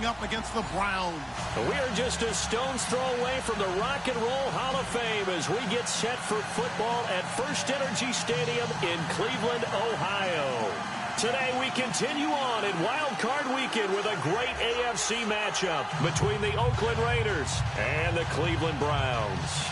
up against the Browns. We are just a stone's throw away from the Rock and Roll Hall of Fame as we get set for football at First Energy Stadium in Cleveland, Ohio. Today we continue on in Wild Card Weekend with a great AFC matchup between the Oakland Raiders and the Cleveland Browns.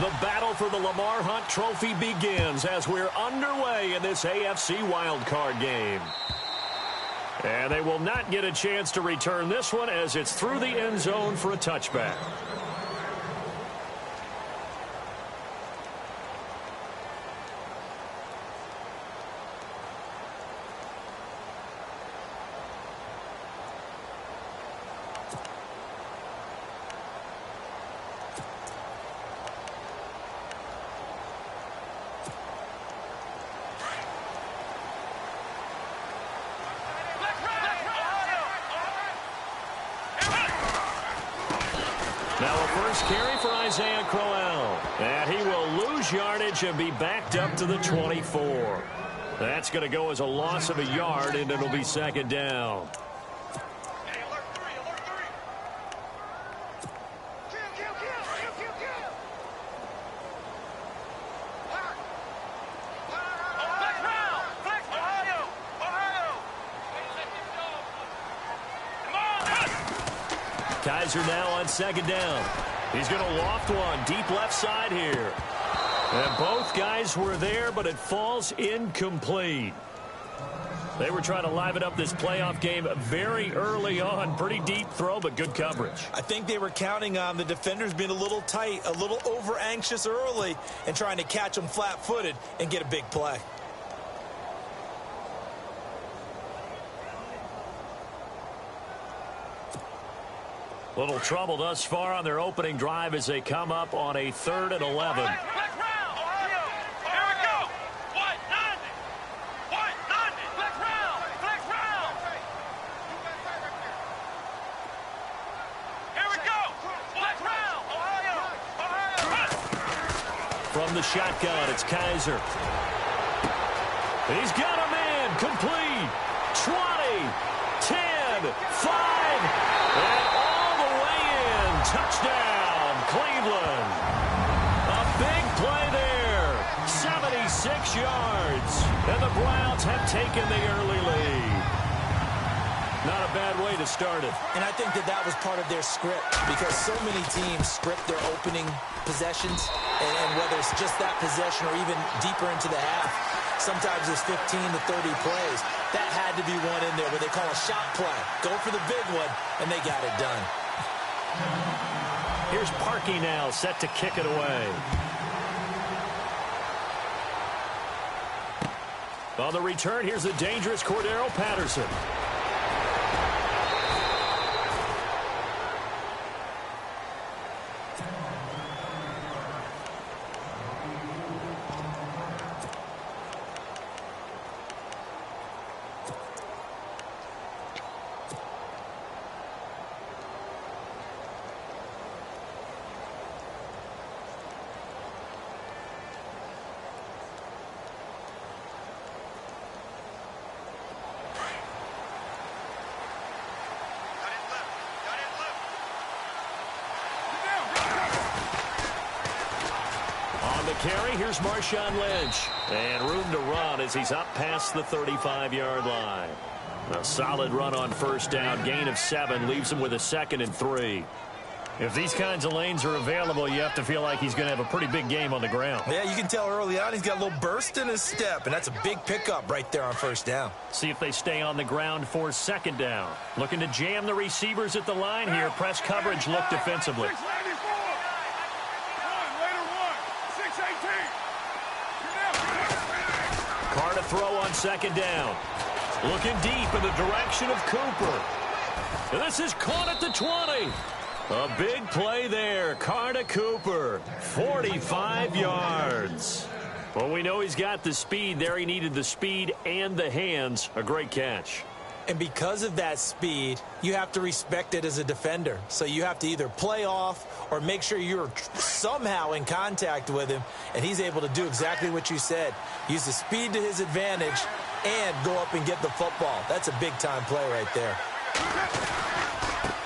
The battle for the Lamar Hunt Trophy begins as we're underway in this AFC wildcard game. And they will not get a chance to return this one as it's through the end zone for a touchback. Now a first carry for Isaiah Crowell. And he will lose yardage and be backed up to the 24. That's going to go as a loss of a yard, and it'll be second down. Kaiser now on second down. He's going to loft one deep left side here. And both guys were there, but it falls incomplete. They were trying to liven up this playoff game very early on. Pretty deep throw, but good coverage. I think they were counting on the defenders being a little tight, a little over-anxious early, and trying to catch them flat-footed and get a big play. Little trouble thus far on their opening drive as they come up on a 3rd and 11. From the shotgun, it's Kaiser. He's got a man complete. 20, 10, 5, and touchdown, Cleveland. A big play there. 76 yards. And the Browns have taken the early lead. Not a bad way to start it. And I think that was part of their script, because so many teams script their opening possessions, and whether it's just that possession or even deeper into the half, sometimes it's 15 to 30 plays. That had to be one in there where they call a shot play. Go for the big one, and they got it done. Here's Parkey now, set to kick it away. On the return, here's the dangerous Cordero Patterson. Carry, here's Marshawn Lynch. And room to run as he's up past the 35-yard line. A solid run on first down. Gain of 7 leaves him with a 2nd and 3. If these kinds of lanes are available, you have to feel like he's going to have a pretty big game on the ground. Yeah, you can tell early on he's got a little burst in his step, and that's a big pickup right there on first down. See if they stay on the ground for second down. Looking to jam the receivers at the line here. Press coverage look defensively. Carr to throw on second down. Looking deep in the direction of Cooper. This is caught at the 20. A big play there. Carr to Cooper. 45 yards. Well, we know he's got the speed there. He needed the speed and the hands. A great catch. And because of that speed, you have to respect it as a defender. So you have to either play off or make sure you're somehow in contact with him, and he's able to do exactly what you said. Use the speed to his advantage and go up and get the football. That's a big-time play right there.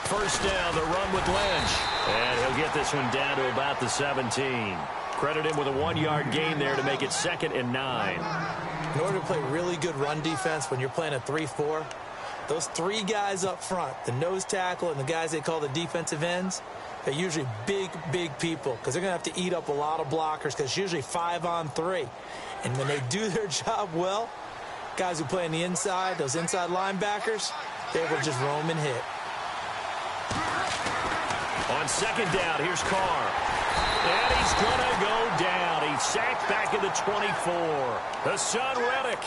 First down, the run with Lynch. And he'll get this one down to about the 17. Credit him with a 1-yard gain there to make it 2nd and 9. In order to play really good run defense when you're playing a 3-4, those 3 guys up front, the nose tackle and the guys they call the defensive ends, they're usually big, big people because they're going to have to eat up a lot of blockers because it's usually 5-on-3. And when they do their job well, guys who play on the inside, those inside linebackers, they will just roam and hit. On 2nd down, here's Carr. And he's going to go down. He's sacked back at the 24. Hassan Reddick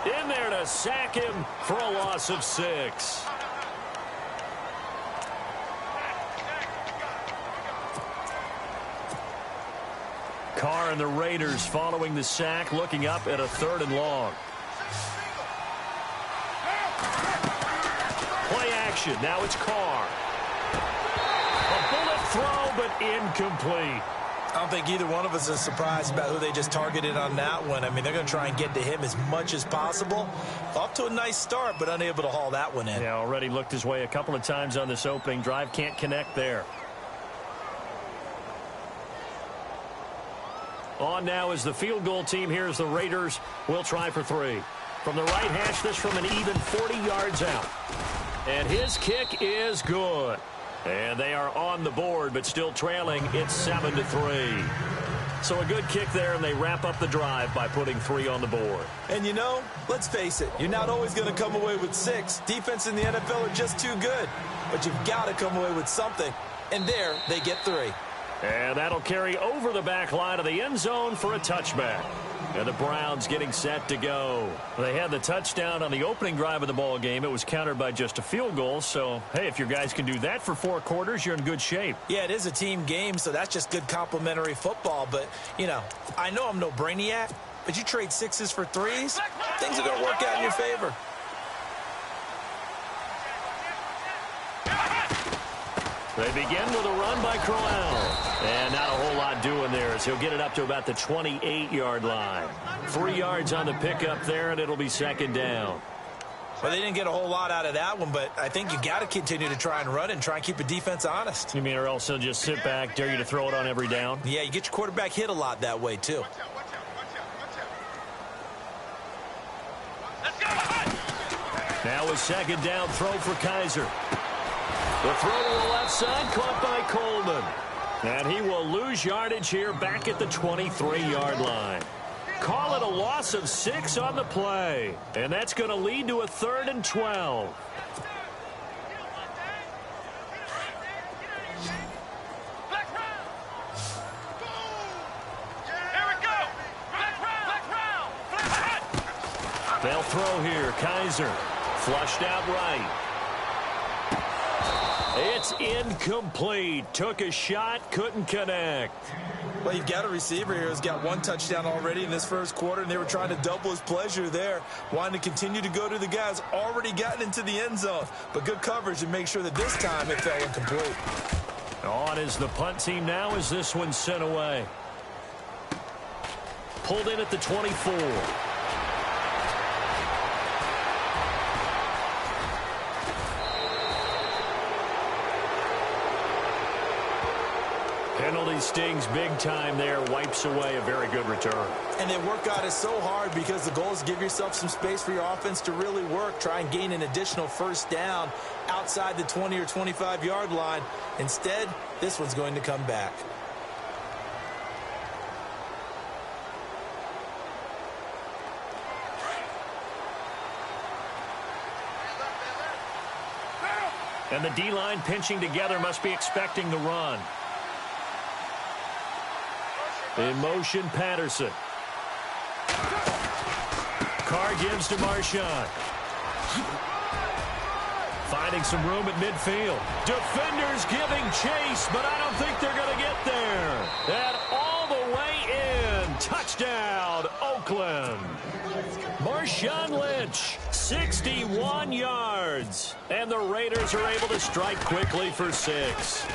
in there to sack him for a loss of 6. Carr and the Raiders following the sack, looking up at a 3rd and long. Play action. Now it's Carr. A bullet throw, but incomplete. I don't think either one of us is surprised about who they just targeted on that one. I mean, they're going to try and get to him as much as possible. Off to a nice start, but unable to haul that one in. Yeah, already looked his way a couple of times on this opening drive. Can't connect there. On now is the field goal team. Here's the Raiders. Will try for 3. From the right hash, this from an even 40 yards out. And his kick is good. And they are on the board, but still trailing. It's 7-3. So a good kick there, and they wrap up the drive by putting 3 on the board. And, you know, let's face it, you're not always going to come away with 6. Defense in the NFL are just too good. But you've got to come away with something. And there, they get 3. And that'll carry over the back line of the end zone for a touchback. And the Browns getting set to go. They had the touchdown on the opening drive of the ball game. It was countered by just a field goal. So, hey, if your guys can do that for 4 quarters, you're in good shape. Yeah, it is a team game, so that's just good complimentary football. But, you know, I know I'm no brainiac, but you trade 6s for 3s, things are going to work out in your favor. They begin with a run by Crowell. And not a whole lot doing there as he'll get it up to about the 28-yard line. 3 yards on the pickup there, and it'll be 2nd down. Well, they didn't get a whole lot out of that one, but I think you got to continue to try and run and try and keep the defense honest. You mean or else they'll just sit back, dare you to throw it on every down? Yeah, you get your quarterback hit a lot that way, too. Now a 2nd down throw for Kaiser. The throw to the left side, caught by Coleman. And he will lose yardage here back at the 23-yard line. Call it a loss of 6 on the play. And that's going to lead to a 3rd and 12. They'll throw here. Kaiser flushed out right. It's incomplete. Took a shot, couldn't connect. Well, you've got a receiver here who's got 1 touchdown already in this first quarter, and they were trying to double his pleasure there, wanting to continue to go to the guys already gotten into the end zone. But good coverage to make sure that this time it fell incomplete. On is the punt team now as this one's sent away. Pulled in at the 24. Penalty stings big time there, wipes away a very good return. And they work out it so hard because the goal is to give yourself some space for your offense to really work. Try and gain an additional 1st down outside the 20 or 25-yard line. Instead, this one's going to come back. And the D-line pinching together, must be expecting the run. In motion, Patterson. Carr gives to Marshawn. Finding some room at midfield. Defenders giving chase, but I don't think they're going to get there. And all the way in. Touchdown, Oakland. Marshawn Lynch 61 yards. And the Raiders are able to strike quickly for 6.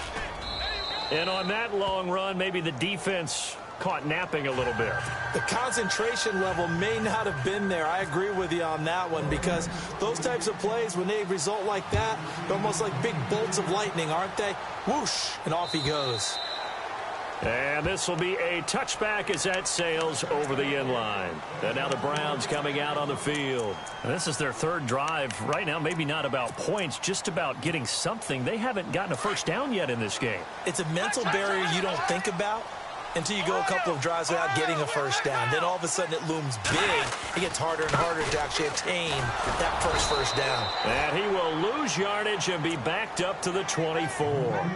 And on that long run, maybe the defense caught napping a little bit. The concentration level may not have been there. I agree with you on that one, because those types of plays, when they result like that, they're almost like big bolts of lightning, aren't they? Whoosh, and off he goes. And this will be a touchback as that sails over the end line. And now the Browns coming out on the field. And this is their third drive. Right now, maybe not about points, just about getting something. They haven't gotten a first down yet in this game. It's a mental barrier you don't think about until you go a couple of drives without getting a first down. Then all of a sudden it looms big. It gets harder and harder to actually attain that first down. And he will lose yardage and be backed up to the 24.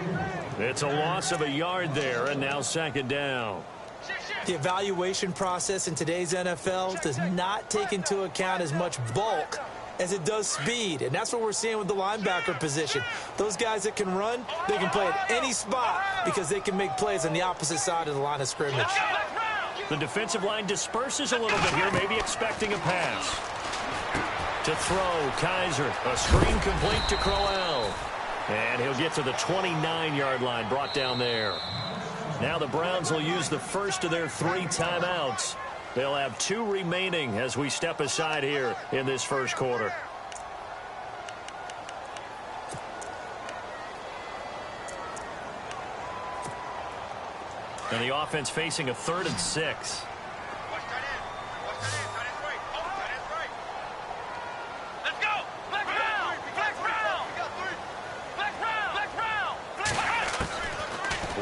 It's a loss of a yard there, and now second down. The evaluation process in today's NFL does not take into account as much bulk as it does speed, and that's what we're seeing with the linebacker position. Those guys that can run, they can play at any spot because they can make plays on the opposite side of the line of scrimmage. The defensive line disperses a little bit here, maybe expecting a pass. To throw, Kaiser, a screen complete to Crowell. And he'll get to the 29-yard line, brought down there. Now the Browns will use the first of their 3 timeouts. They'll have 2 remaining as we step aside here in this first quarter. And the offense facing a 3rd and 6.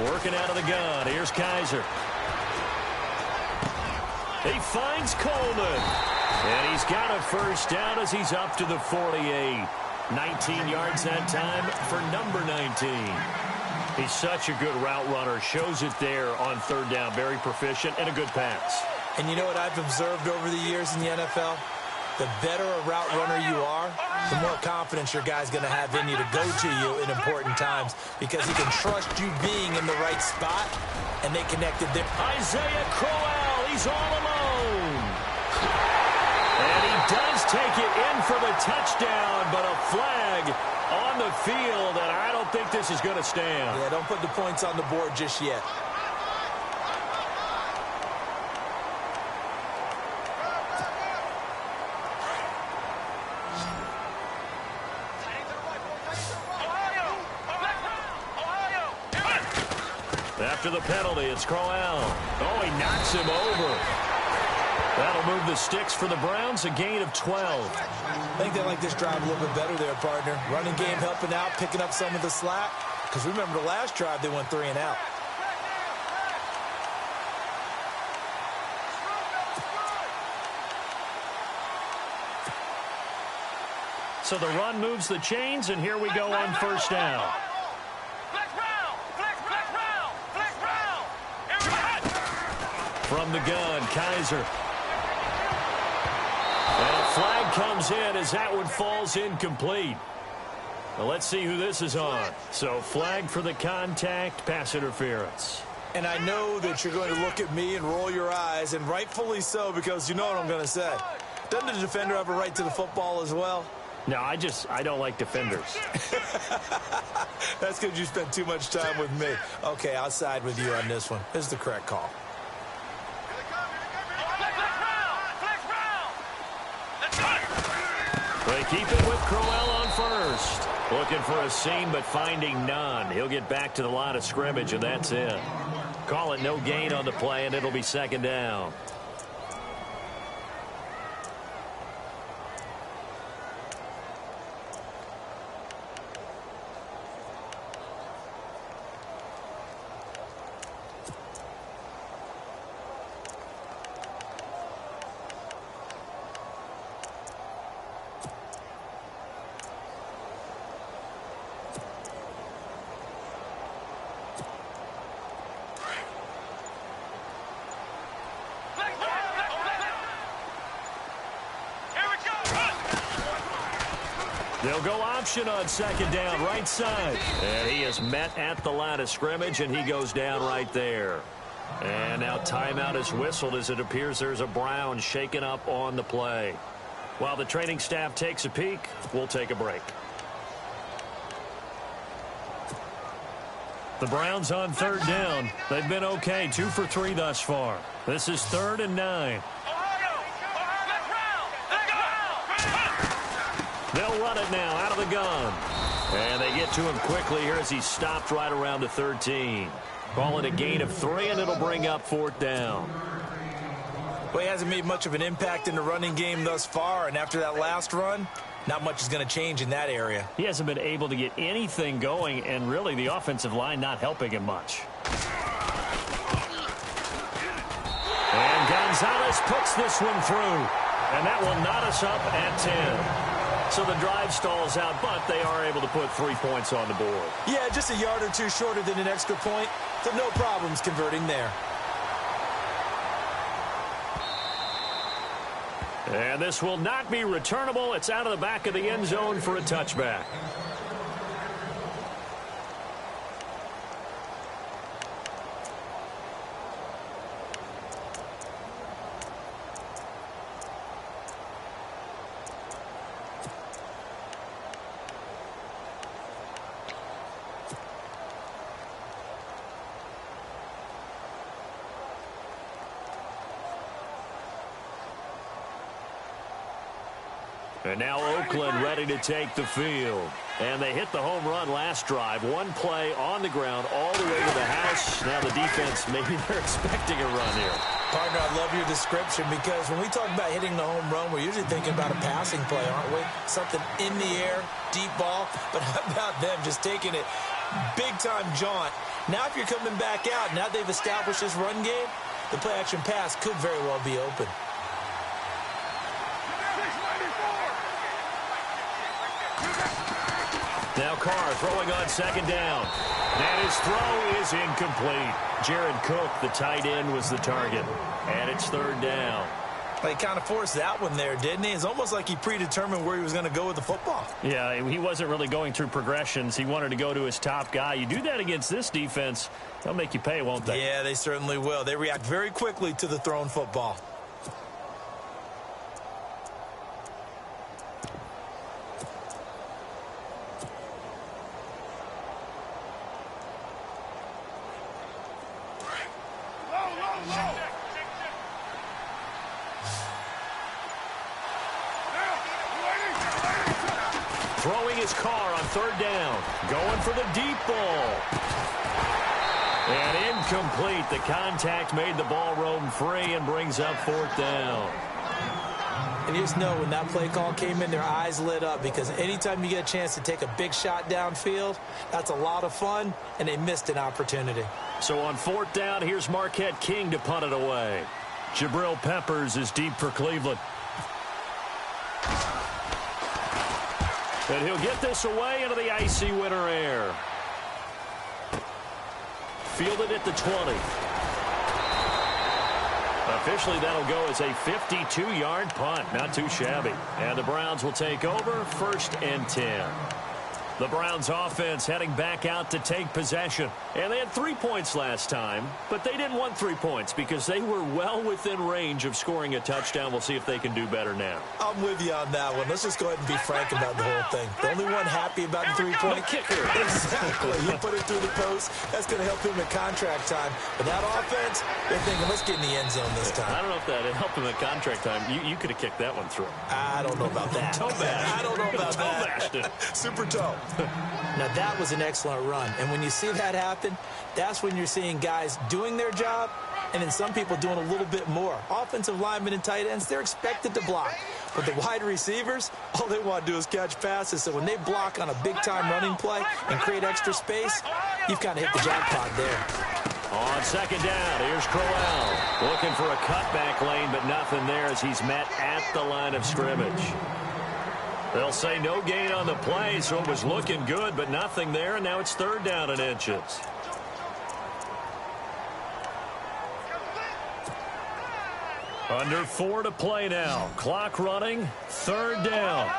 Working out of the gun. Here's Kaiser. He finds Coleman. And he's got a first down as he's up to the 48. 19 yards that time for number 19. He's such a good route runner. Shows it there on 3rd down. Very proficient and a good pass. And you know what I've observed over the years in the NFL? The better a route runner you are, the more confidence your guy's going to have in you to go to you in important times, because he can trust you being in the right spot, and they connected there. Isaiah Crowell, he's all alone. And he does take it in for the touchdown, but a flag on the field, and I don't think this is going to stand. Yeah, don't put the points on the board just yet. After the penalty, it's Crowell. Oh, he knocks him over. That'll move the sticks for the Browns, a gain of 12. I think they like this drive a little bit better there, partner. Running game helping out, picking up some of the slack. Because remember the last drive, they went 3 and out. So the run moves the chains, and here we go on first down. From the gun, Kaiser. And a flag comes in as that one falls incomplete. Well, let's see who this is on. So flag for the contact, pass interference. And I know that you're going to look at me and roll your eyes, and rightfully so, because you know what I'm going to say. Doesn't the defender have a right to the football as well? No, I don't like defenders. That's because you spent too much time with me. Okay, I'll side with you on this one. This is the correct call. They keep it with Crowell on first. Looking for a seam, but finding none. He'll get back to the line of scrimmage, and that's it. Call it no gain on the play, and it'll be second down. They'll go option on second down, right side. And he is met at the line of scrimmage, and he goes down right there. And now timeout is whistled as it appears there's a Brown shaken up on the play. While the training staff takes a peek, we'll take a break. The Browns on third down. They've been okay, 2 for 3 thus far. This is 3rd and 9. They'll run it now out of the gun. And they get to him quickly here as he's stopped right around the 13. Call it a gain of 3, and it'll bring up 4th down. Well, he hasn't made much of an impact in the running game thus far, and after that last run, not much is going to change in that area. He hasn't been able to get anything going, and really the offensive line not helping him much. And Gonzalez puts this one through, and that will knot us up at 10. So the drive stalls out, but they are able to put 3 points on the board. Yeah, just a yard or two shorter than an extra point, so no problems converting there. And this will not be returnable. It's out of the back of the end zone for a touchback. And now Oakland ready to take the field. And they hit the home run last drive. One play on the ground all the way to the house. Now the defense, maybe they're expecting a run here. Partner, I love your description because when we talk about hitting the home run, we're usually thinking about a passing play, aren't we? Something in the air, deep ball. But how about them just taking it big-time jaunt? Now if you're coming back out, now they've established this run game, the play-action pass could very well be open. Now Carr throwing on 2nd down. And his throw is incomplete. Jared Cook, the tight end, was the target. And it's 3rd down. He kind of forced that one there, didn't he? It's almost like he predetermined where he was going to go with the football. Yeah, he wasn't really going through progressions. He wanted to go to his top guy. You do that against this defense, they'll make you pay, won't they? Yeah, they certainly will. They react very quickly to the thrown football. Throwing his Carr on 3rd down. Going for the deep ball. And incomplete. The contact made the ball roam free and brings up 4th down. And you just know when that play call came in, their eyes lit up because anytime you get a chance to take a big shot downfield, that's a lot of fun, and they missed an opportunity. So on 4th down, here's Marquette King to punt it away. Jabril Peppers is deep for Cleveland. And he'll get this away into the icy winter air. Fielded at the 20. Officially, that'll go as a 52-yard punt. Not too shabby. And the Browns will take over 1st and 10. The Browns offense heading back out to take possession. And they had 3 points last time, but they didn't want 3 points because they were well within range of scoring a touchdown. We'll see if they can do better now. I'm with you on that one. Let's just go ahead and be frank about the whole thing. The only one happy about the 3-point kicker. Exactly. He put it through the post. That's going to help him in contract time. But that offense, they're thinking, let's get in the end zone this time. I don't know if that helped him in contract time. You could have kicked that one through. I don't know about that. Toe bash. I don't know about Toe that. bashed it. Super toe. Now, that was an excellent run. And when you see that happen, that's when you're seeing guys doing their job and then some people doing a little bit more. Offensive linemen and tight ends, they're expected to block. But the wide receivers, all they want to do is catch passes. So when they block on a big-time running play and create extra space, you've kind of hit the jackpot there. On 2nd down, here's Crowell. Looking for a cutback lane, but nothing there as he's met at the line of scrimmage. They'll say no gain on the play, so it was looking good, but nothing there, and now it's 3rd down and inches. Under 4 to play now. Clock running, 3rd down.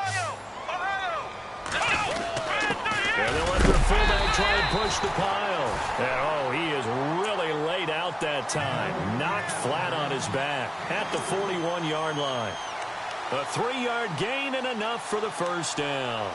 And they'll let their fullback try and push the pile. And, he is really laid out that time. Knocked flat on his back at the 41-yard line. A 3-yard gain and enough for the first down.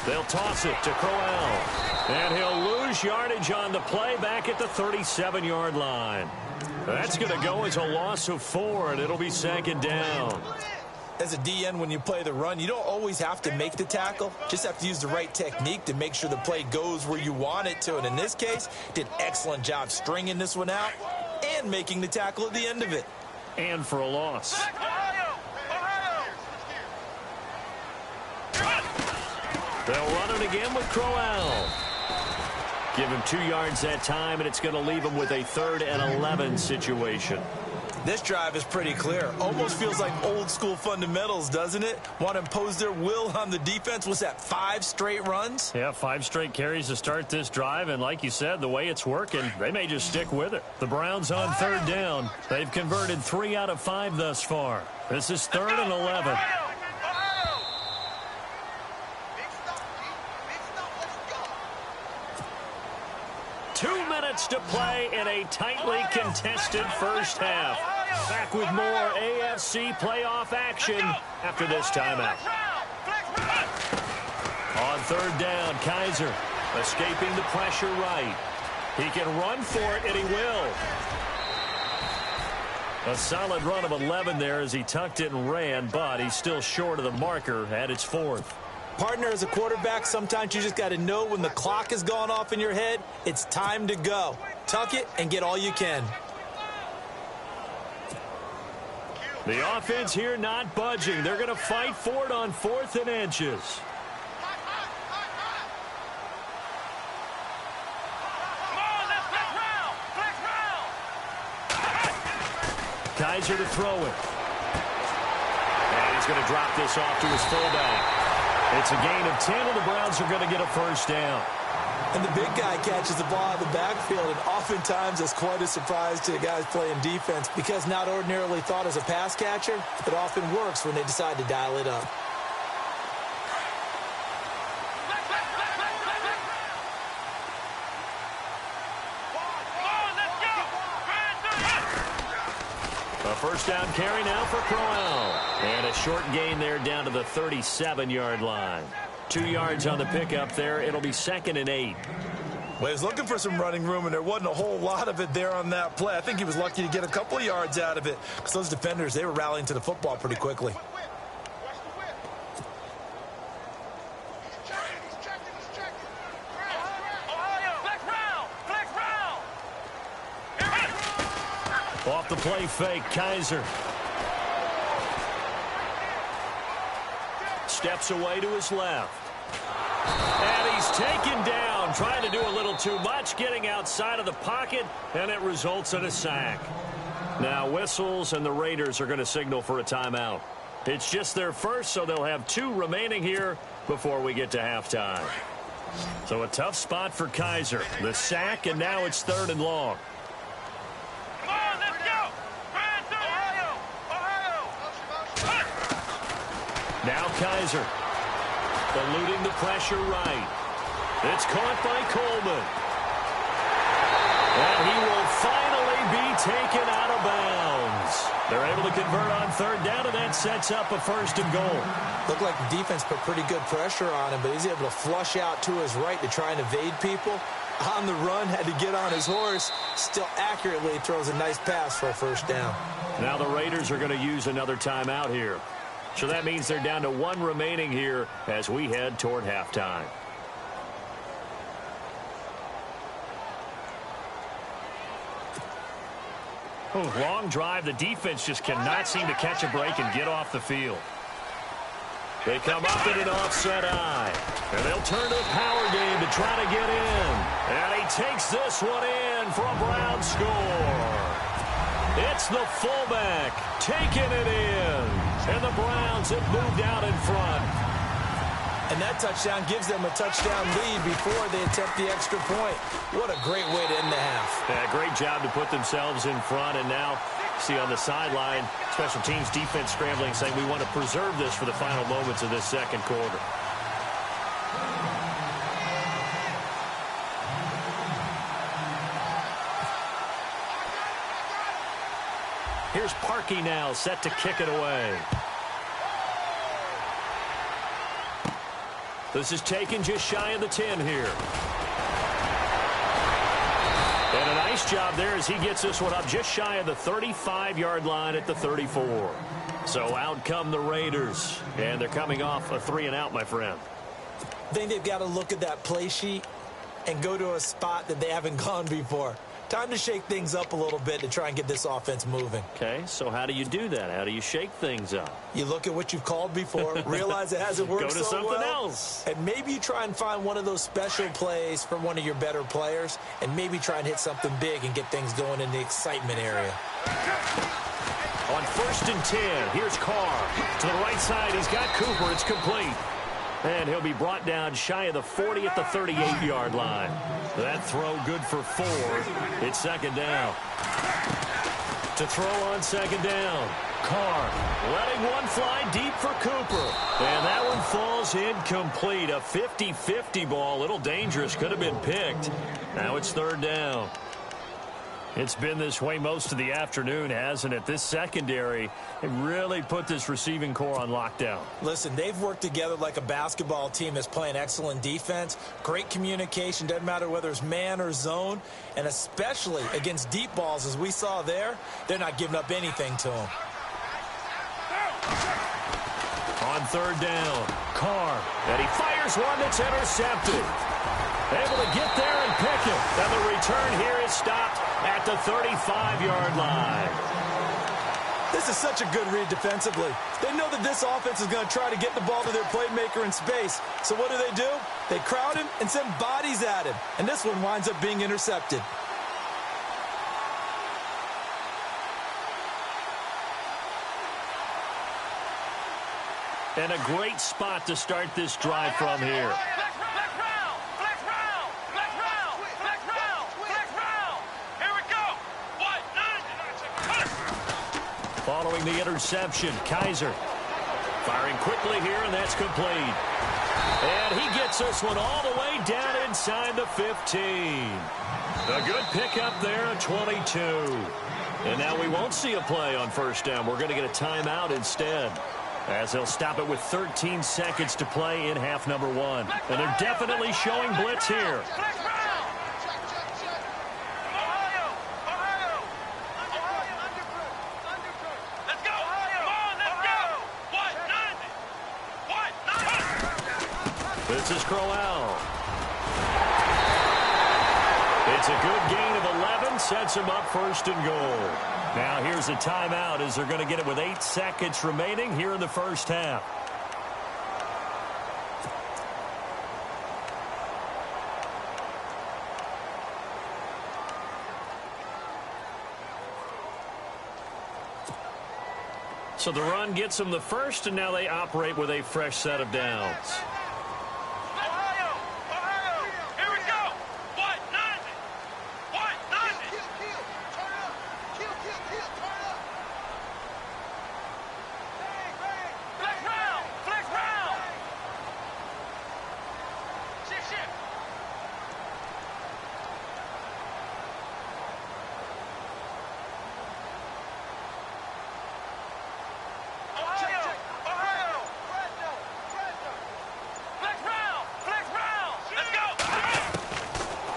They'll toss it to Crowell. And he'll lose yardage on the play back at the 37-yard line. That's going to go as a loss of 4, and it'll be second down. As a DN, when you play the run, you don't always have to make the tackle. Just have to use the right technique to make sure the play goes where you want it to. And in this case, did an excellent job stringing this one out and making the tackle at the end of it. And for a loss. They'll run it again with Crowell. Give him 2 yards that time, and it's going to leave him with a 3rd and 11 situation. This drive is pretty clear. Almost feels like old school fundamentals, doesn't it? Want to impose their will on the defense. Was that 5 straight runs? Yeah, 5 straight carries to start this drive, and like you said, the way it's working, they may just stick with it. The Browns on 3rd down. They've converted 3 out of 5 thus far. This is 3rd and 11. 2 minutes to play in a tightly contested first half. Back with more AFC playoff action after this timeout. On 3rd down, Kaiser escaping the pressure right. He can run for it, and he will. A solid run of 11 there as he tucked it and ran, but he's still short of the marker at its 4th. Partner, as a quarterback, sometimes you just got to know when the clock has gone off in your head, it's time to go. Tuck it and get all you can. The offense here not budging. They're going to fight for it on 4th and inches. Kaiser to throw it. And he's going to drop this off to his fullback. It's a gain of 10, and the Browns are going to get a first down. And the big guy catches the ball out of the backfield, and oftentimes it's quite a surprise to the guys playing defense because not ordinarily thought as a pass catcher, it often works when they decide to dial it up. A first down carry now for Crowell. And a short gain there down to the 37-yard line. 2 yards on the pickup there. It'll be 2nd and 8. Well, he was looking for some running room, and there wasn't a whole lot of it there on that play. I think he was lucky to get a couple of yards out of it because those defenders, they were rallying to the football pretty quickly. Off the play fake, Kaiser. Steps away to his left. And he's taken down, trying to do a little too much, getting outside of the pocket, and it results in a sack. Now whistles, and the Raiders are going to signal for a timeout. It's just their first, so they'll have 2 remaining here before we get to halftime. So a tough spot for Kaiser. The sack, and now it's 3rd and long. Now Kaiser, eluding the pressure right. It's caught by Coleman. And he will finally be taken out of bounds. They're able to convert on 3rd down, and that sets up a 1st and goal. Looked like the defense put pretty good pressure on him, but he's able to flush out to his right to try and evade people. On the run, had to get on his horse. Still accurately throws a nice pass for a 1st down. Now the Raiders are going to use another timeout here. So that means they're down to 1 remaining here as we head toward halftime. Long drive. The defense just cannot seem to catch a break and get off the field. They come up in an offset eye. And they'll turn to a power game to try to get in. And he takes this one in for a Brown score. It's the fullback taking it in. And the Browns have moved out in front. And that touchdown gives them a touchdown lead before they attempt the extra point. What a great way to end the half. Yeah, great job to put themselves in front. And now, see on the sideline, special teams defense scrambling, saying we want to preserve this for the final moments of this second quarter. Here's Parkey now, set to kick it away. This is taken just shy of the 10 here. And a nice job there as he gets this one up just shy of the 35-yard line at the 34. So out come the Raiders, and they're coming off a 3-and-out, my friend. I think they've got to look at that play sheet and go to a spot that they haven't gone before. Time to shake things up a little bit to try and get this offense moving. Okay, so how do you do that? How do you shake things up? You look at what you've called before, realize it hasn't worked Go to so something well, else. and maybe you try and find one of those special plays from one of your better players, and maybe try and hit something big and get things going in the excitement area. On 1st and 10, here's Carr. To the right side, he's got Cooper. It's complete. And he'll be brought down shy of the 40 at the 38-yard line. That throw good for 4. It's second down. To throw on second down. Carr letting one fly deep for Cooper. And that one falls incomplete. A 50-50 ball. A little dangerous. Could have been picked. Now it's third down. It's been this way most of the afternoon, hasn't it? This secondary, it really put this receiving core on lockdown. Listen, they've worked together like a basketball team that's playing excellent defense. Great communication, doesn't matter whether it's man or zone. And especially against deep balls, as we saw there, they're not giving up anything to them. On third down, Carr. And he fires one that's intercepted. Able to get there and pick it. And the return here is stopped at the 35-yard line. This is such a good read defensively. They know that this offense is going to try to get the ball to their playmaker in space. So what do? They crowd him and send bodies at him. And this one winds up being intercepted. And a great spot to start this drive from here. Following the interception, Kaiser firing quickly here, and that's complete. And he gets this one all the way down inside the 15. A good pickup there at 22. And now we won't see a play on first down. We're going to get a timeout instead, as they'll stop it with 13 seconds to play in half number 1. And they're definitely showing blitz here. This is Crowell. It's a good gain of 11, sets him up first and goal. Now here's a timeout as they're going to get it with 8 seconds remaining here in the first half. So the run gets them the first, and now they operate with a fresh set of downs.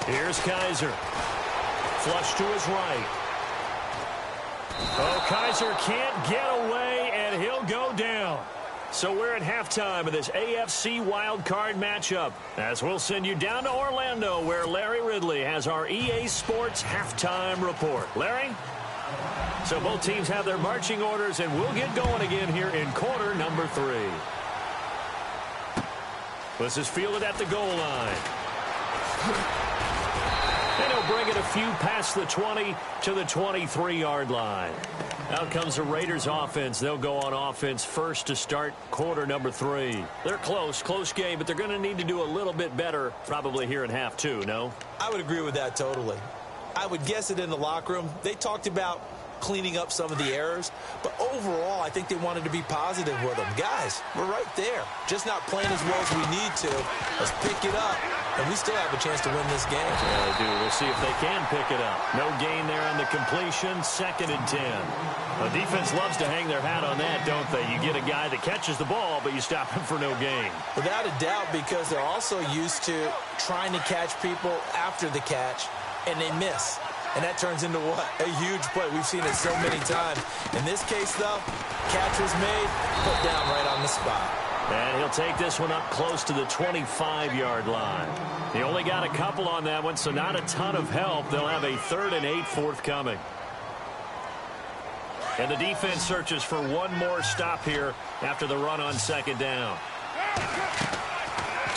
Here's Kaiser. Flush to his right. Oh, Kaiser can't get away, and he'll go down. So we're at halftime of this AFC wildcard matchup, as we'll send you down to Orlando, where Larry Ridley has our EA Sports halftime report. Larry? So both teams have their marching orders, and we'll get going again here in quarter number 3. This is fielded at the goal line. And he'll bring it a few past the 20 to the 23-yard line. Out comes the Raiders offense. They'll go on offense first to start quarter number 3. They're close game, but they're going to need to do a little bit better probably here in half 2, no? I would agree with that totally. I would guess it in the locker room. They talked about cleaning up some of the errors, but overall, I think they wanted to be positive with them. Guys, we're right there. Just not playing as well as we need to. Let's pick it up, and we still have a chance to win this game. Yeah, they do. We'll see if they can pick it up. No gain there on the completion. 2nd and 10. The defense loves to hang their hat on that, don't they? You get a guy that catches the ball, but you stop him for no gain. Without a doubt, because they're also used to trying to catch people after the catch, and they miss. And that turns into what? A huge play. We've seen it so many times. In this case, though, catch was made, put down right on the spot. And he'll take this one up close to the 25-yard line. He only got a couple on that one, so not a ton of help. They'll have a 3rd and 8 forthcoming. And the defense searches for one more stop here after the run on 2nd down.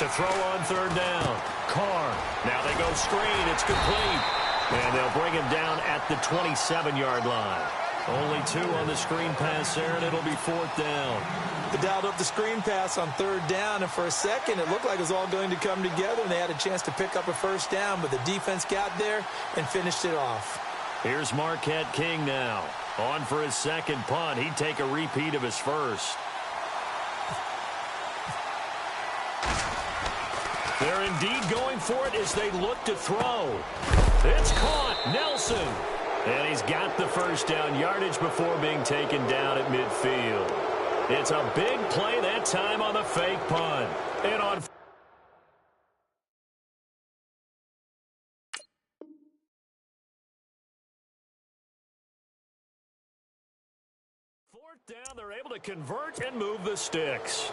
To throw on 3rd down. Carr. Now they go screen. It's complete. And they'll bring him down at the 27-yard line. Only 2 on the screen pass there, and it'll be 4th down. They dialed up the screen pass on 3rd down, and for a second, it looked like it was all going to come together, and they had a chance to pick up a 1st down, but the defense got there and finished it off. Here's Marquette King now. On for his 2nd punt. He'd take a repeat of his 1st. They're indeed going for it as they look to throw. It's caught. Nelson. And he's got the 1st down yardage before being taken down at midfield. It's a big play that time on the fake punt. And on 4th down, they're able to convert and move the sticks.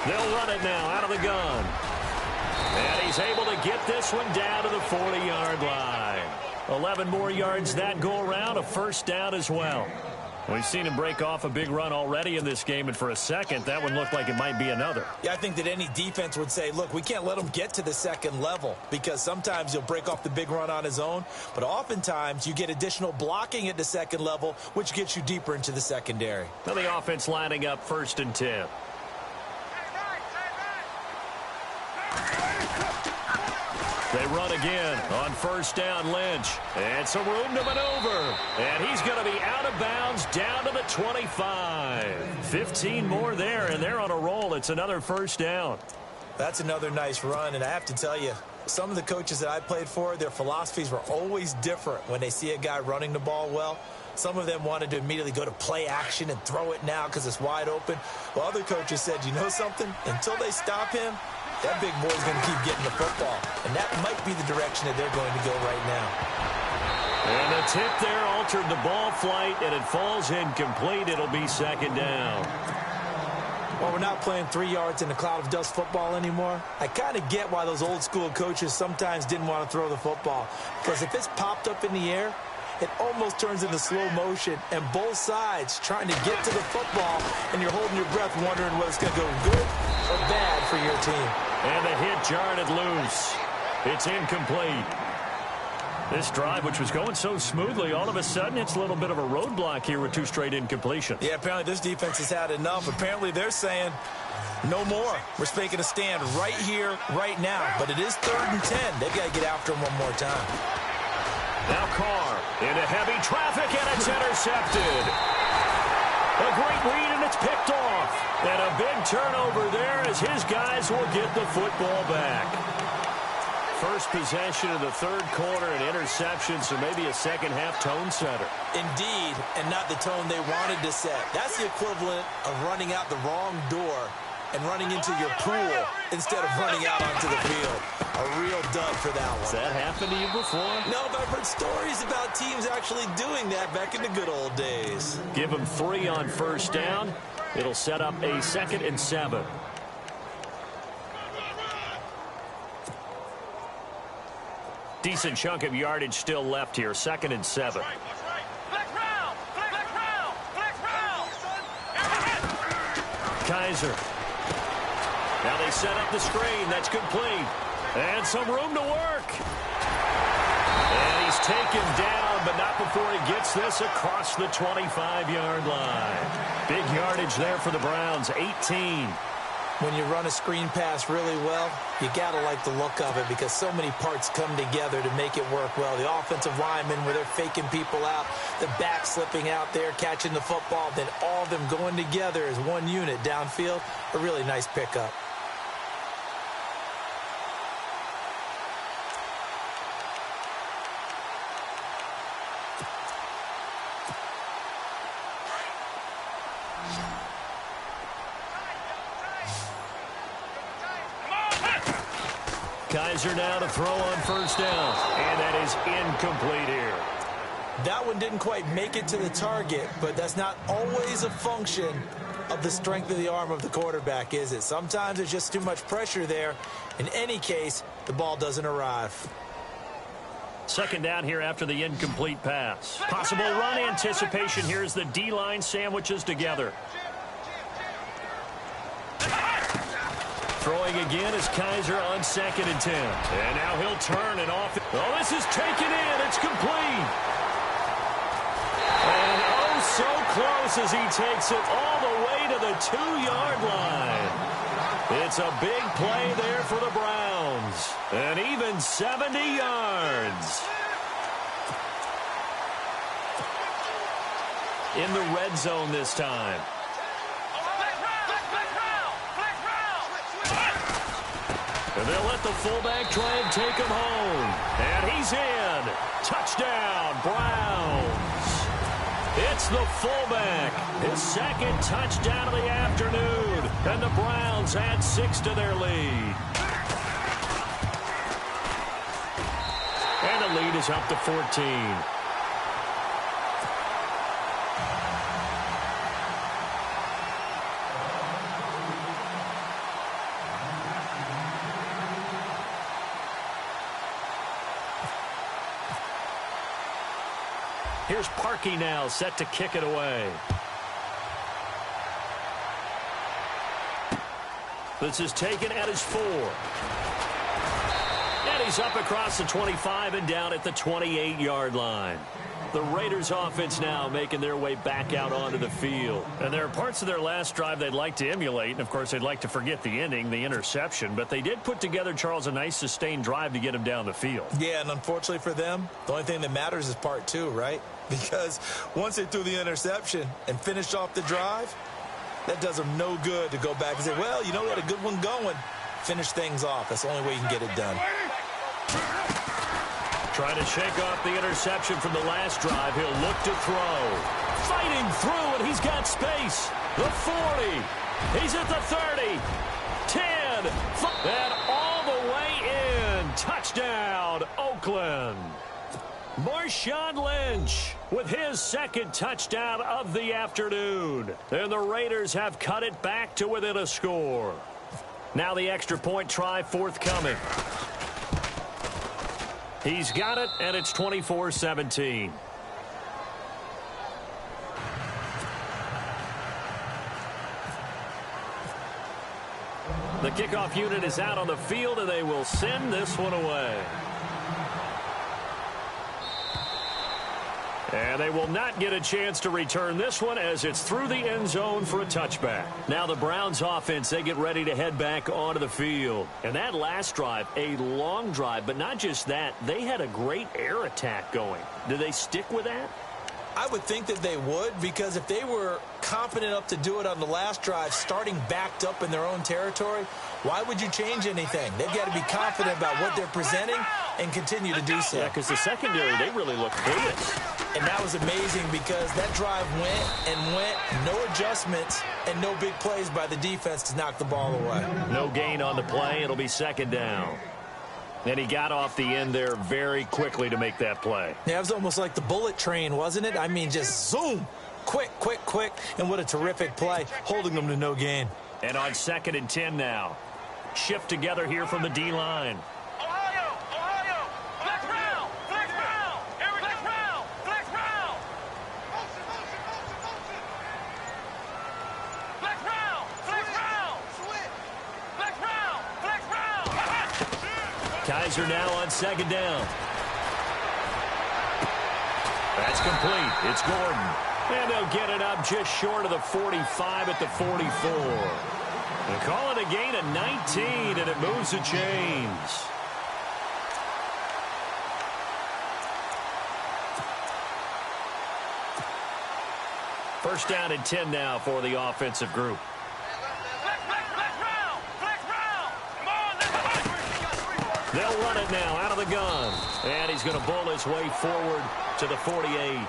They'll run it now out of the gun. And he's able to get this one down to the 40-yard line. 11 more yards that go around, a 1st down as well. We've seen him break off a big run already in this game, and for a second, that one looked like it might be another. Yeah, I think that any defense would say, look, we can't let him get to the 2nd level, because sometimes he'll break off the big run on his own, but oftentimes you get additional blocking at the 2nd level, which gets you deeper into the secondary. Now the offense lining up 1st and 10. They run again on 1st down, Lynch. And some room to maneuver. And he's going to be out of bounds down to the 25. 15 more there, and they're on a roll. It's another 1st down. That's another nice run, and I have to tell you, some of the coaches that I played for, their philosophies were always different when they see a guy running the ball well. Some of them wanted to immediately go to play action and throw it now because it's wide open. While other coaches said, you know something? Until they stop him, that big boy's going to keep getting the football. And that might be the direction that they're going to go right now. And the tip there altered the ball flight, and it falls incomplete. It'll be 2nd down. Well, we're not playing 3 yards in a cloud of dust football anymore. I kind of get why those old school coaches sometimes didn't want to throw the football. Because if it's popped up in the air, it almost turns into slow motion, and both sides trying to get to the football, and you're holding your breath wondering whether it's going to go good or bad for your team. And the hit jarred it loose. It's incomplete. This drive, which was going so smoothly, all of a sudden it's a little bit of a roadblock here with 2 straight incompletions. Yeah, apparently this defense has had enough. Apparently they're saying no more. We're making a stand right here, right now. But it is 3rd and 10. They've got to get after him one more time. Now Carr into heavy traffic, and it's intercepted. A great read, and it's picked off. And a big turnover there as his guys will get the football back. First possession of the 3rd quarter, an interception, so maybe a second-half tone setter. Indeed, and not the tone they wanted to set. That's the equivalent of running out the wrong door and running into your pool instead of running out onto the field. A real dud for that one. Has that happened to you before? No, but I've heard stories about teams actually doing that back in the good old days. Give them 3 on 1st down. It'll set up a 2nd and 7. Decent chunk of yardage still left here. 2nd and 7. Kaiser. Now they set up the screen. That's complete. And some room to work. And he's taken down, but not before he gets this across the 25-yard line. Big yardage there for the Browns, 18. When you run a screen pass really well, you got to like the look of it because so many parts come together to make it work well. The offensive linemen, where they're faking people out, the back slipping out there, catching the football, then all of them going together as one unit downfield. A really nice pickup. Kaiser now to throw on first down, and that is incomplete here. That one didn't quite make it to the target, but that's not always a function of the strength of the arm of the quarterback, is it? Sometimes there's just too much pressure there. In any case, the ball doesn't arrive. Second down here after the incomplete pass. Possible run anticipation here as the D-line sandwiches together. Throwing again is Kaiser on 2nd and 10. And now he'll turn and off. Oh, this is taken in. It's complete. And oh, so close as he takes it all the way to the 2-yard line. It's a big play there for the Browns. And even 70 yards. In the red zone this time. And they'll let the fullback try and take him home. And he's in. Touchdown, Browns. It's the fullback. His second touchdown of the afternoon. And the Browns add 6 to their lead. And the lead is up to 14. Here's Parkey now, set to kick it away. This is taken at his 4. And he's up across the 25 and down at the 28-yard line. The Raiders offense now making their way back out onto the field. And there are parts of their last drive they'd like to emulate. And, of course, they'd like to forget the ending, the interception. But they did put together, Charles, a nice sustained drive to get him down the field. Yeah, and unfortunately for them, the only thing that matters is part 2, right? Because once they threw the interception and finished off the drive, that does them no good to go back and say, well, you know, we had a good one going. Finish things off. That's the only way you can get it done. Trying to shake off the interception from the last drive. He'll look to throw. Fighting through, and he's got space. The 40. He's at the 30. 10. And all the way in. Touchdown, Oakland. Marshawn Lynch with his second touchdown of the afternoon. And the Raiders have cut it back to within a score. Now the extra point try forthcoming. He's got it, and it's 24-17. The kickoff unit is out on the field, and they will send this one away. And they will not get a chance to return this one as it's through the end zone for a touchback. Now the Browns offense, they get ready to head back onto the field. And that last drive, a long drive, but not just that, they had a great air attack going. Do they stick with that? I would think that they would, because if they were confident enough to do it on the last drive, starting backed up in their own territory, why would you change anything? They've got to be confident about what they're presenting and continue to do so. Yeah, because the secondary, they really look clueless. And that was amazing because that drive went and went, no adjustments, and no big plays by the defense to knock the ball away. No gain on the play. It'll be second down. And he got off the end there very quickly to make that play. Yeah, it was almost like the bullet train, wasn't it? I mean, just zoom. Quick, quick, quick. And what a terrific play, holding them to no gain. And on 2nd and 10 now. Shift together here from the D-line. Kaiser now on second down. That's complete. It's Gordon. And they'll get it up just short of the 45 at the 44. They call it a gain of 19, and it moves the chains. First down and 10 now for the offensive group. They'll run it now out of the gun. And he's going to bull his way forward to the 48.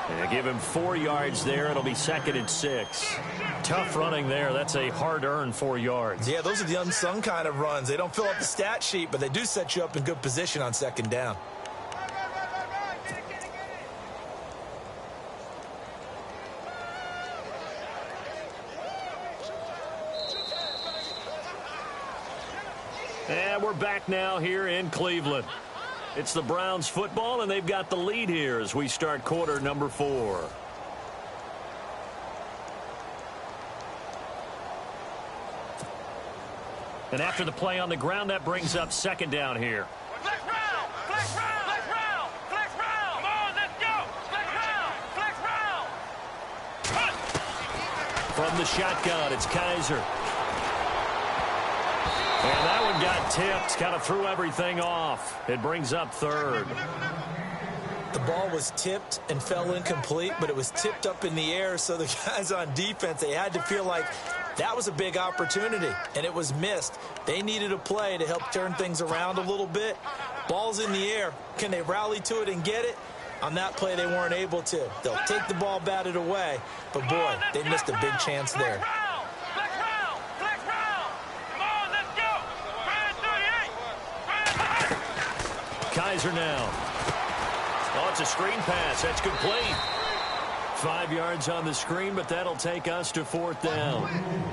And give him 4 yards there. It'll be 2nd and 6. Tough running there. That's a hard-earned 4 yards. Yeah, those are the unsung kind of runs. They don't fill up the stat sheet, but they do set you up in good position on second down. And we're back now here in Cleveland. It's the Browns football, and they've got the lead here as we start quarter number 4. And after the play on the ground, that brings up second down here. Flex round! Flex round! Flex round! Flex round! Come on, let's go! Flex round! Flex round! From the shotgun, it's Kaiser. And that one got tipped, kind of threw everything off. It brings up 3rd. The ball was tipped and fell incomplete, but it was tipped up in the air, so the guys on defense, they had to feel like that was a big opportunity, and it was missed. They needed a play to help turn things around a little bit. Ball's in the air. Can they rally to it and get it? On that play, they weren't able to. They'll take the ball batted away, but boy, they missed a big chance there. Kaiser now. Oh, it's a screen pass. That's complete. 5 yards on the screen, but that'll take us to 4th down.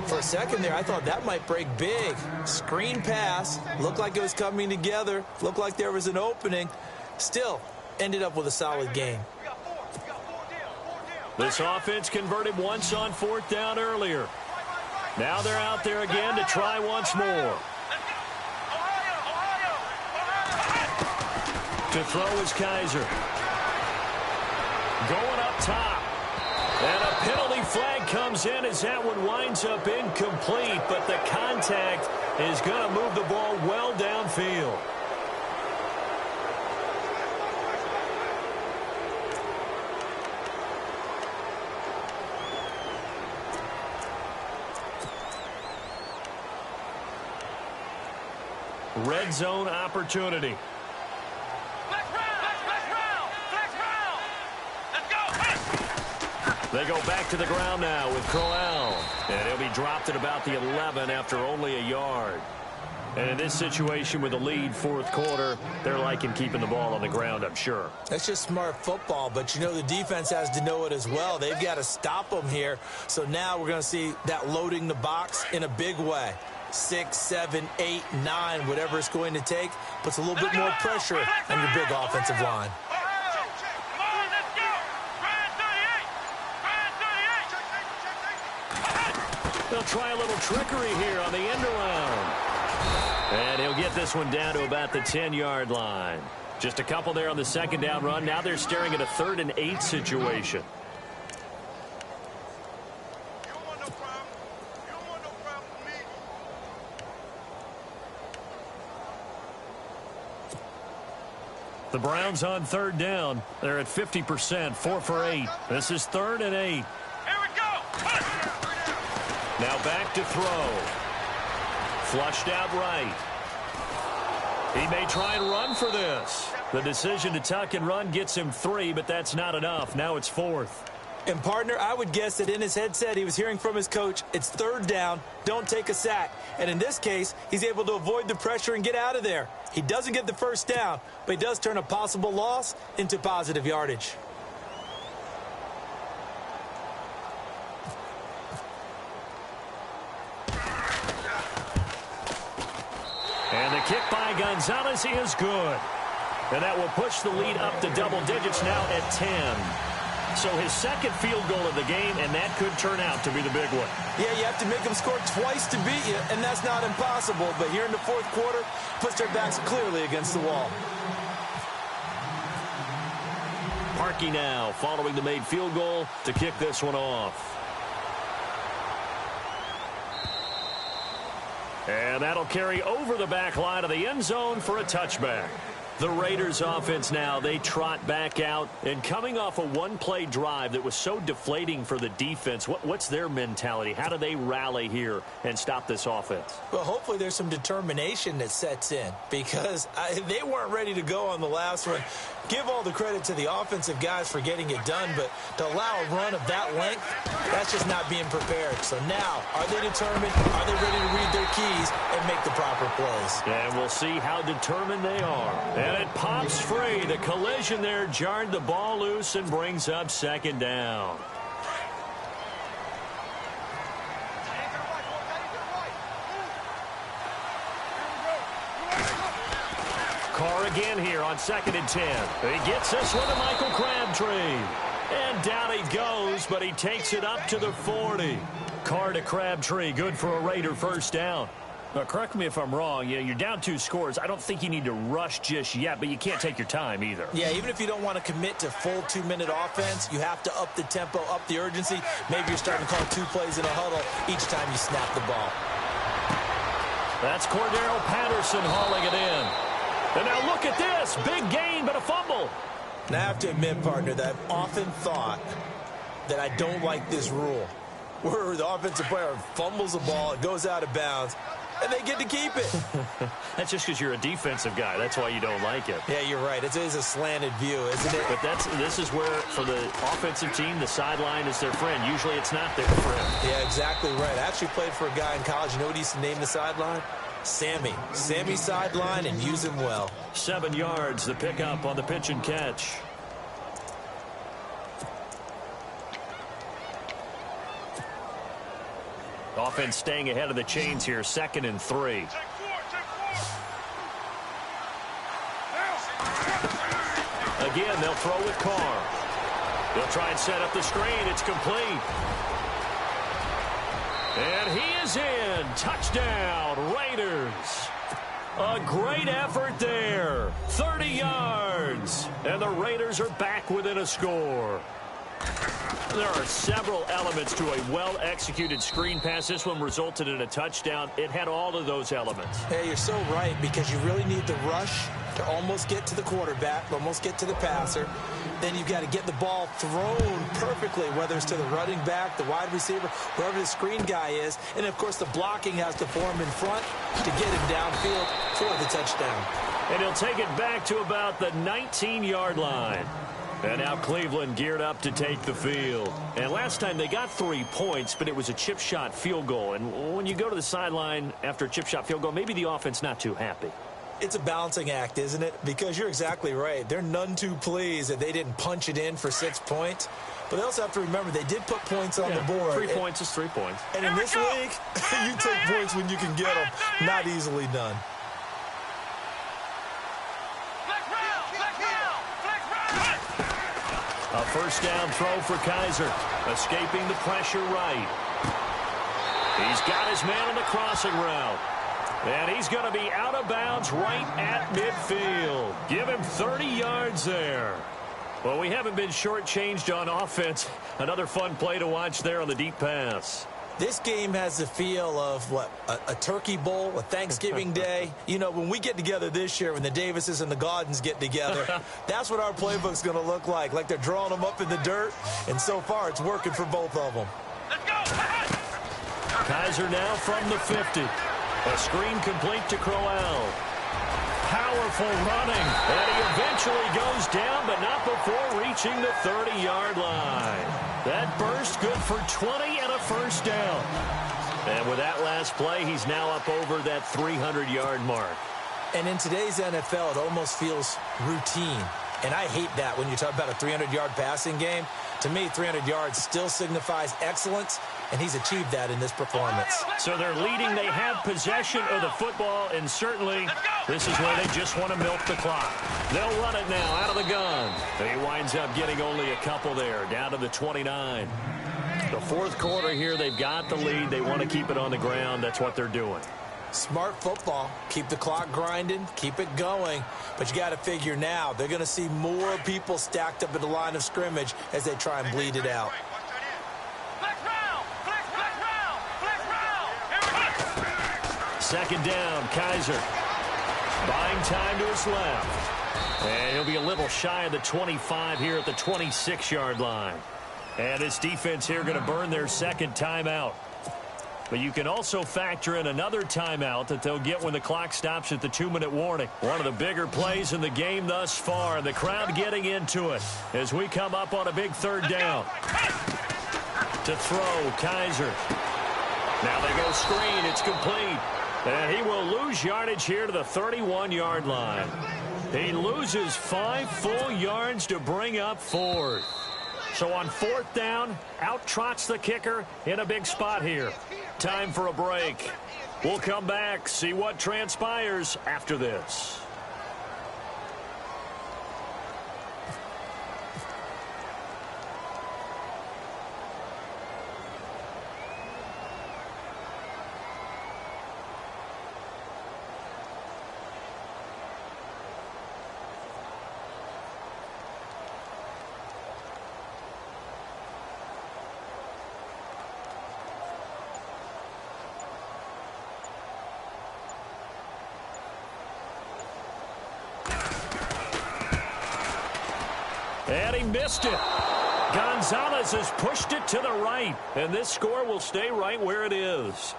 For a second there, I thought that might break big. Screen pass. Looked like it was coming together. Looked like there was an opening. Still, ended up with a solid gain. This offense converted once on 4th down earlier. Now they're out there again to try once more. To throw is Kaiser. Going up top. And a penalty flag comes in as that one winds up incomplete, but the contact is going to move the ball well downfield. Red zone opportunity. They go back to the ground now with Crowell. And he'll be dropped at about the 11 after only a yard. And in this situation with the lead 4th quarter, they're liking keeping the ball on the ground, I'm sure. That's just smart football, but you know the defense has to know it as well. They've got to stop them here. So now we're going to see that loading the box in a big way. 6, 7, 8, 9, whatever it's going to take, puts a little bit more pressure on your big offensive line. They'll try a little trickery here on the end around. And he'll get this one down to about the 10-yard line. Just a couple there on the second down run. Now they're staring at a 3rd and 8 situation. The Browns on 3rd down. They're at 50%, 4 for 8. This is 3rd and 8. Here we go. Now back to throw. Flushed out right. He may try and run for this. The decision to tuck and run gets him 3, but that's not enough. Now it's 4th. And, partner, I would guess that in his headset he was hearing from his coach, it's 3rd down, don't take a sack. And in this case, he's able to avoid the pressure and get out of there. He doesn't get the first down, but he does turn a possible loss into positive yardage. And the kick by Gonzalez is good. And that will push the lead up to double digits now at 10. So his second field goal of the game, and that could turn out to be the big one. Yeah, you have to make them score twice to beat you, and that's not impossible. But here in the fourth quarter, puts their backs clearly against the wall. Parkey now following the made field goal to kick this one off. And that'll carry over the back line of the end zone for a touchback. The Raiders offense now, they trot back out, and coming off a one-play drive that was so deflating for the defense, what's their mentality? How do they rally here and stop this offense? Well, hopefully there's some determination that sets in, because they weren't ready to go on the last one. Give all the credit to the offensive guys for getting it done, but to allow a run of that length, that's just not being prepared. So now, are they determined? Are they ready to read their keys and make the proper plays? And we'll see how determined they are. And it pops free. The collision there jarred the ball loose and brings up second down. Carr again here on 2nd and 10. He gets this one to Michael Crabtree. And down he goes, but he takes it up to the 40. Carr to Crabtree, good for a Raider first down. Now, correct me if I'm wrong. Yeah, you're down 2 scores. I don't think you need to rush just yet, but you can't take your time either. Yeah, even if you don't want to commit to full 2-minute offense, you have to up the tempo, up the urgency. Maybe you're starting to call 2 plays in a huddle each time you snap the ball. That's Cordero Patterson hauling it in. And now look at this. Big gain, but a fumble. Now, I have to admit, partner, that I've often thought that I don't like this rule, where the offensive player fumbles the ball, it goes out of bounds, and they get to keep it. That's just because you're a defensive guy. That's why you don't like it. Yeah, you're right. It is a slanted view, isn't it? But this is where, for the offensive team, the sideline is their friend. Usually it's not their friend. Yeah, exactly right. I actually played for a guy in college. You know what he used to name the sideline? Sammy. Sammy sideline, and use him well. 7 yards, the pickup on the pitch and catch. Offense staying ahead of the chains here, 2nd and 3. Again, they'll throw with Carr. They'll try and set up the screen. It's complete. And he is in. Touchdown, Raiders. A great effort there. 30 yards. And the Raiders are back within a score. There are several elements to a well-executed screen pass. This one resulted in a touchdown. It had all of those elements. Hey, you're so right, because you really need the rush to almost get to the quarterback, almost get to the passer. Then you've got to get the ball thrown perfectly, whether it's to the running back, the wide receiver, whoever the screen guy is. And, of course, the blocking has to form in front to get him downfield for the touchdown. And he'll take it back to about the 19-yard line. And now Cleveland geared up to take the field. And last time they got 3 points, but it was a chip shot field goal. And when you go to the sideline after a chip shot field goal, maybe the offense not too happy. It's a balancing act, isn't it? Because you're exactly right. They're none too pleased that they didn't punch it in for 6 points. But they also have to remember they did put points on the board. 3 points is 3 points. And in this league, you take points when you can get them. Not easily done. A first down throw for Kaiser. Escaping the pressure right. He's got his man on the crossing route. And he's going to be out of bounds right at midfield. Give him 30 yards there. Well, we haven't been shortchanged on offense. Another fun play to watch there on the deep pass. This game has the feel of, what, a turkey bowl, a Thanksgiving day. You know, when we get together this year, when the Davises and the Gaudens get together, that's what our playbook's going to look like they're drawing them up in the dirt. And so far, it's working for both of them. Let's go! Kaiser now from the 50. A screen complete to Crowell. Powerful running. And he eventually goes down, but not before reaching the 30-yard line. That burst good for 20 and a first down. And with that last play, he's now up over that 300-yard mark. And in today's NFL, it almost feels routine. And I hate that when you talk about a 300-yard passing game. To me, 300 yards still signifies excellence, and he's achieved that in this performance. So they're leading. They have possession of the football, and certainly this is where they just want to milk the clock. They'll run it now out of the gun. He winds up getting only a couple there, down to the 29. The fourth quarter here, they've got the lead. They want to keep it on the ground. That's what they're doing. Smart football. Keep the clock grinding. Keep it going. But you got to figure now, they're going to see more people stacked up at the line of scrimmage as they try and bleed it out. Second down, Kaiser. Buying time to his left. And he'll be a little shy of the 25 here at the 26-yard line. And this defense here going to burn their second timeout. But you can also factor in another timeout that they'll get when the clock stops at the 2-minute warning. One of the bigger plays in the game thus far. The crowd getting into it as we come up on a big third down. To throw, Kaiser. Now they go screen. It's complete. And he will lose yardage here to the 31-yard line. He loses 5 full yards to bring up fourth. So on fourth down, out trots the kicker in a big spot here. Time for a break. We'll come back, see what transpires after this. And he missed it. Gonzalez has pushed it to the right, and this score will stay right where it is.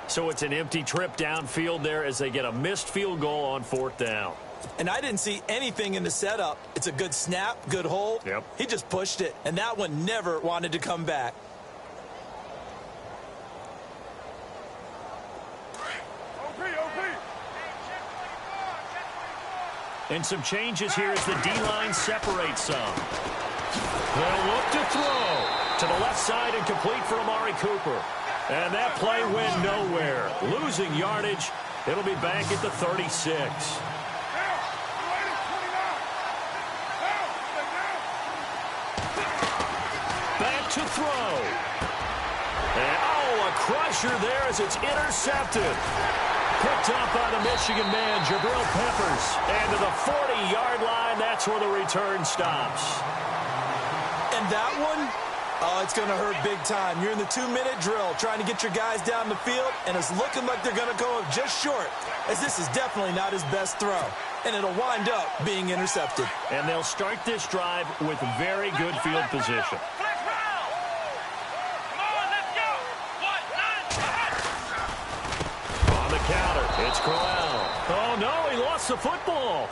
So it's an empty trip downfield there as they get a missed field goal on fourth down. And I didn't see anything in the setup. It's a good snap, good hold. Yep. He just pushed it, and that one never wanted to come back. And some changes here as the D-line separates some. They'll look to throw. To the left side and complete for Amari Cooper. And that play went nowhere. Losing yardage. It'll be back at the 36. Back to throw. And, a crusher there as it's intercepted. Picked up by the Michigan man, Jabril Peppers. And to the 40-yard line, that's where the return stops. And that one, it's going to hurt big time. You're in the 2-minute drill trying to get your guys down the field, and it's looking like they're going to go just short, as this is definitely not his best throw. And it'll wind up being intercepted. And they'll start this drive with very good field position. It's Crowell. Oh, no, he lost the football.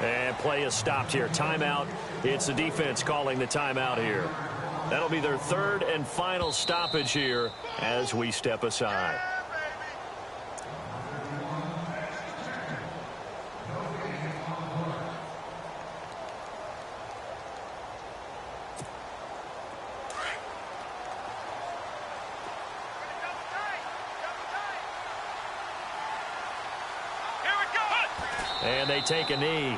And play is stopped here. Timeout. It's the defense calling the timeout here. That'll be their third and final stoppage here as we step aside. And they take a knee.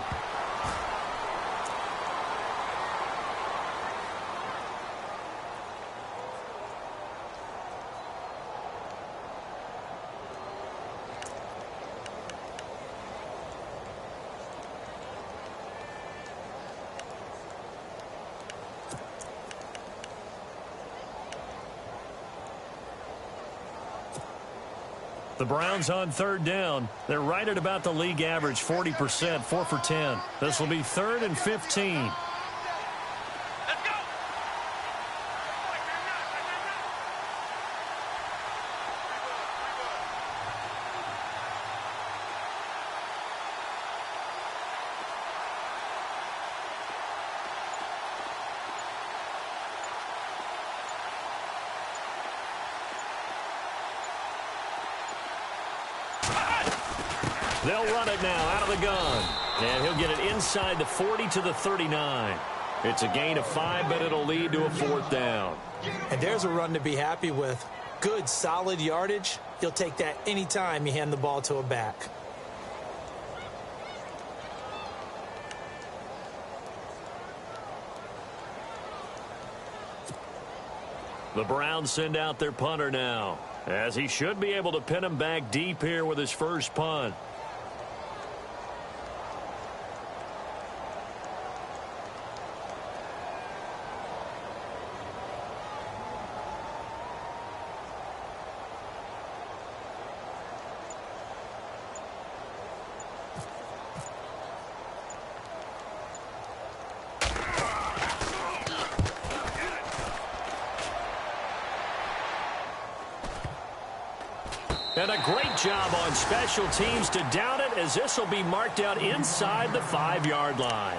The Browns on third down. They're right at about the league average, 40%, 4 for 10. This will be 3rd and 15. They'll run it now out of the gun. And he'll get it inside the 40 to the 39. It's a gain of 5, but it'll lead to a 4th down. And there's a run to be happy with. Good, solid yardage. You'll take that anytime you hand the ball to a back. The Browns send out their punter now, as he should be able to pin him back deep here with his first punt. And a great job on special teams to down it, as this will be marked out inside the 5-yard line.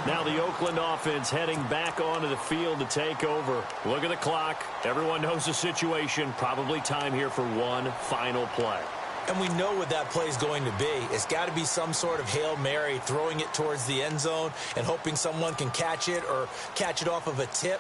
Now the Oakland offense heading back onto the field to take over. Look at the clock. Everyone knows the situation. Probably time here for one final play. And we know what that play is going to be. It's got to be some sort of Hail Mary, throwing it towards the end zone and hoping someone can catch it or catch it off of a tip.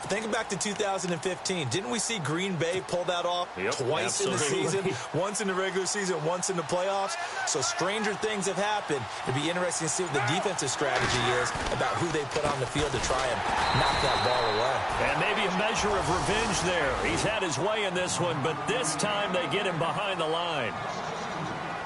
Think back to 2015. Didn't we see Green Bay pull that off twice in the season? Once in the regular season, once in the playoffs. So stranger things have happened. It'd be interesting to see what the defensive strategy is about who they put on the field to try and knock that ball away. And maybe a measure of revenge there. He's had his way in this one, but this time they get him behind the line.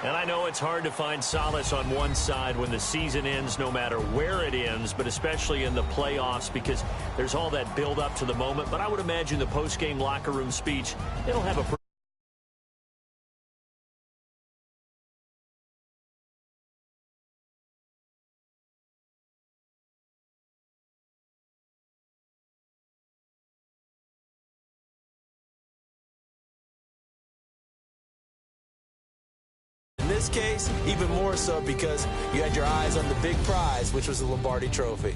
And I know it's hard to find solace on one side when the season ends, no matter where it ends, but especially in the playoffs, because there's all that build up to the moment. But I would imagine the post-game locker room speech, it'll have a In this case, even more so because you had your eyes on the big prize, which was the Lombardi Trophy.